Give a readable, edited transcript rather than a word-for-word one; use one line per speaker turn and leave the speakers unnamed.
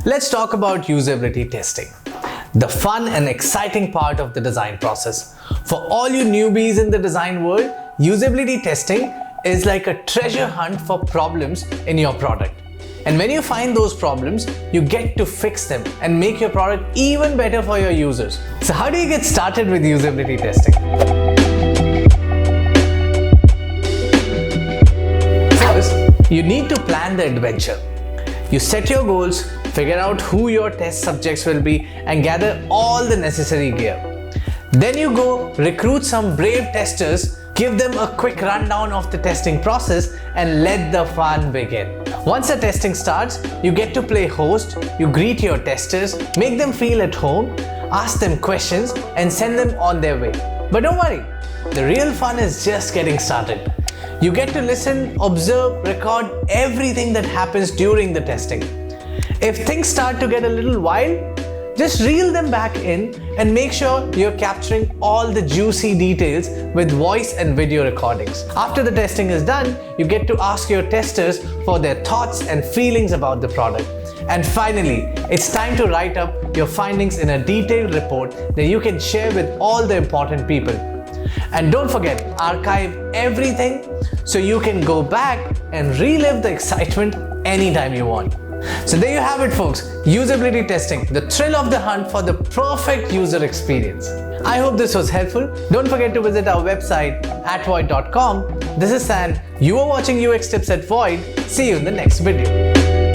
Let's talk about usability testing, the fun and exciting part of the design process. For all you newbies in the design world, usability testing is like a treasure hunt for problems in your product. And when you find those problems, you get to fix them and make your product even better for your users. So how do you get started with usability testing? First, you need to plan the adventure. You set your goals, figure out who your test subjects will be, and gather all the necessary gear. Then you go recruit some brave testers, give them a quick rundown of the testing process, and let the fun begin. Once the testing starts, you get to play host, you greet your testers, make them feel at home, ask them questions, and send them on their way. But don't worry, the real fun is just getting started. You get to listen, observe, record everything that happens during the testing. If things start to get a little wild, just reel them back in and make sure you're capturing all the juicy details with voice and video recordings. After the testing is done, you get to ask your testers for their thoughts and feelings about the product. And finally, it's time to write up your findings in a detailed report that you can share with all the important people. And don't forget, archive everything so you can go back and relive the excitement anytime you want. So there you have it, folks. Usability testing, the thrill of the hunt for the perfect user experience. I hope this was helpful. Don't forget to visit our website at void.com. This is San. You are watching UX Tips at Void. See you in the next video.